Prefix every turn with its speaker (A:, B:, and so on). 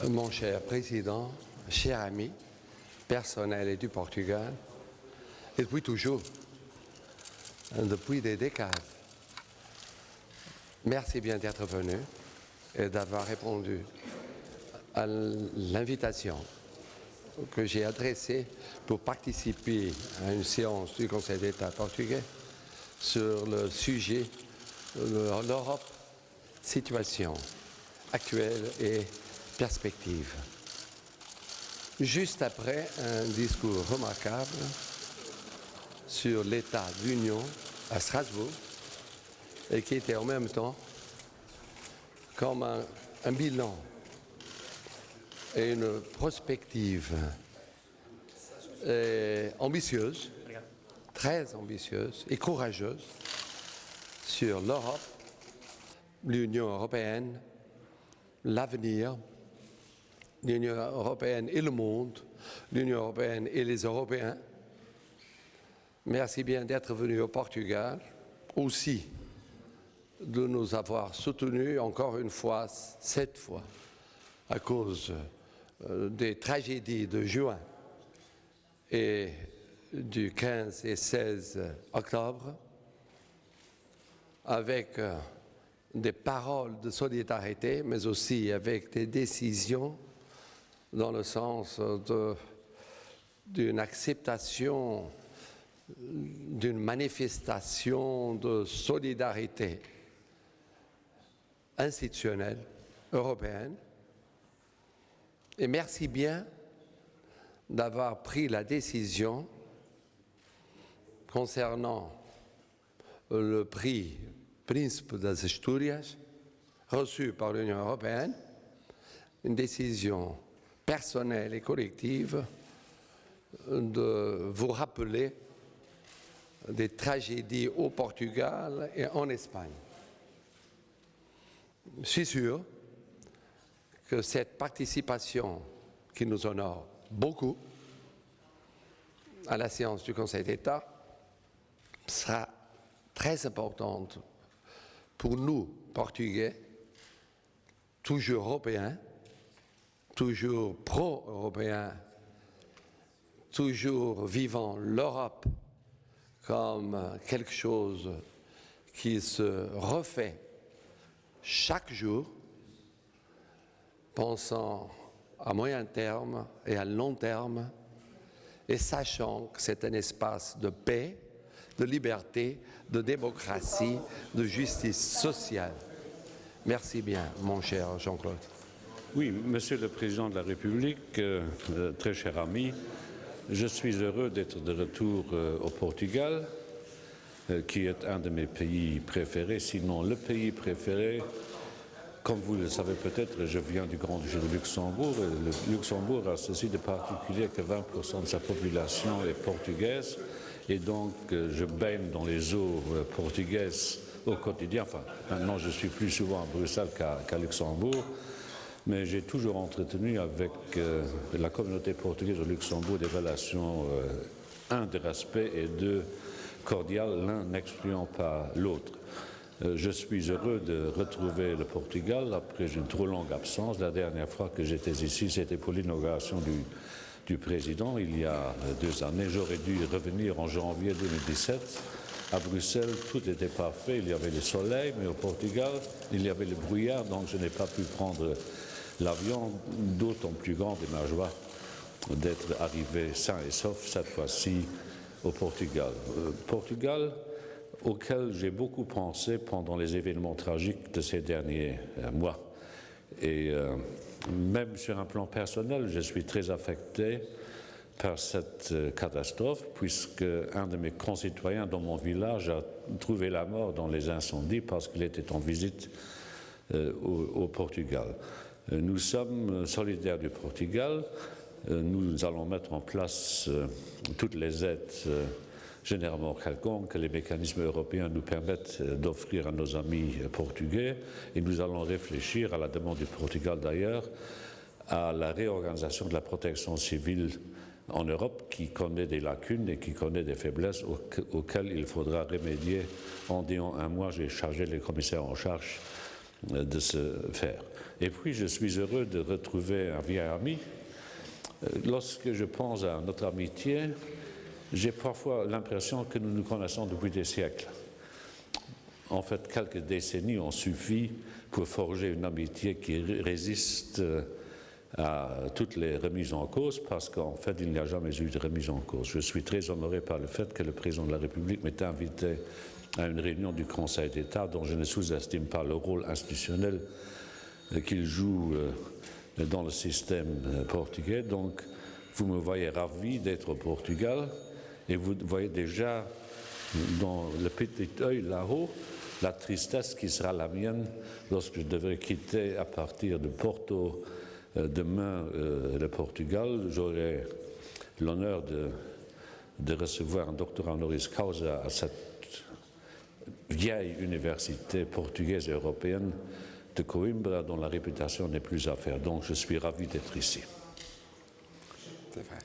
A: Mon cher président, cher ami, personnel et du Portugal, et depuis toujours, depuis des décades. Merci bien d'être venu et d'avoir répondu à l'invitation que j'ai adressée pour participer à une séance du Conseil d'État portugais sur le sujet de l'Europe, situation actuelle et perspective. Juste après un discours remarquable sur l'état de l'Union à Strasbourg et qui était en même temps comme un bilan et une prospective ambitieuse, très ambitieuse et courageuse sur l'Europe, l'Union européenne, l'avenir, l'Union européenne et le monde, l'Union européenne et les Européens. Merci bien d'être venu au Portugal, aussi de nous avoir soutenus encore une fois, cette fois, à cause des tragédies de juin et du 15 et 16 octobre, avec des paroles de solidarité, mais aussi avec des décisions dans le sens d'une acceptation, d'une manifestation de solidarité institutionnelle européenne. Et merci bien d'avoir pris la décision concernant le prix Príncipe das Astúrias, reçu par l'Union européenne, une décision personnelle et collective de vous rappeler des tragédies au Portugal et en Espagne. Je suis sûr que cette participation qui nous honore beaucoup à la séance du Conseil d'État sera très importante pour nous, Portugais, toujours européens, toujours pro-européens, toujours vivant l'Europe comme quelque chose qui se refait chaque jour, pensant à moyen terme et à long terme, et sachant que c'est un espace de paix, de liberté, de démocratie, de justice sociale. Merci bien, mon cher Jean-Claude.
B: Oui, Monsieur le Président de la République, très cher ami, je suis heureux d'être de retour au Portugal, qui est un de mes pays préférés, sinon le pays préféré. Comme vous le savez peut-être, je viens du Grand-Duché de Luxembourg. Le Luxembourg a ceci de particulier que 20% de sa population est portugaise. Et donc, je baigne dans les eaux portugaises au quotidien. Enfin, maintenant, je suis plus souvent à Bruxelles qu'à Luxembourg. Mais j'ai toujours entretenu avec la communauté portugaise au Luxembourg des relations, un, de respect et deux, cordiales, l'un n'excluant pas l'autre. Je suis heureux de retrouver le Portugal après une trop longue absence. La dernière fois que j'étais ici, c'était pour l'inauguration du président, il y a 2 années. J'aurais dû revenir en janvier 2017. À Bruxelles, tout était parfait. Il y avait le soleil, mais au Portugal, il y avait le brouillard, donc je n'ai pas pu prendre l'avion. D'autant plus grande est ma joie d'être arrivé sain et sauf, cette fois-ci, au Portugal. Portugal, auquel j'ai beaucoup pensé pendant les événements tragiques de ces derniers mois. Et même sur un plan personnel, je suis très affecté par cette catastrophe, puisque un de mes concitoyens dans mon village a trouvé la mort dans les incendies parce qu'il était en visite au Portugal. Nous sommes solidaires du Portugal. Nous allons mettre en place toutes les aides généralement quelconques que les mécanismes européens nous permettent d'offrir à nos amis portugais, et nous allons réfléchir, à la demande du Portugal d'ailleurs, à la réorganisation de la protection civile en Europe, qui connaît des lacunes et qui connaît des faiblesses auxquelles il faudra remédier. En disant un mois, j'ai chargé les commissaires en charge de ce faire. Et puis, je suis heureux de retrouver un vieil ami. Lorsque je pense à notre amitié, j'ai parfois l'impression que nous nous connaissons depuis des siècles. En fait, quelques décennies ont suffi pour forger une amitié qui résiste à toutes les remises en cause, parce qu'en fait, il n'y a jamais eu de remise en cause. Je suis très honoré par le fait que le président de la République m'ait invité à une réunion du Conseil d'État, dont je ne sous-estime pas le rôle institutionnel qu'il joue dans le système portugais. Donc, vous me voyez ravi d'être au Portugal, et vous voyez déjà dans le petit œil là-haut la tristesse qui sera la mienne lorsque je devrai quitter à partir de Porto demain le Portugal. J'aurai l'honneur de recevoir un doctorat honoris causa à cette vieille université portugaise et européenne de Coimbra, dont la réputation n'est plus à faire. Donc je suis ravi d'être ici.
A: C'est vrai.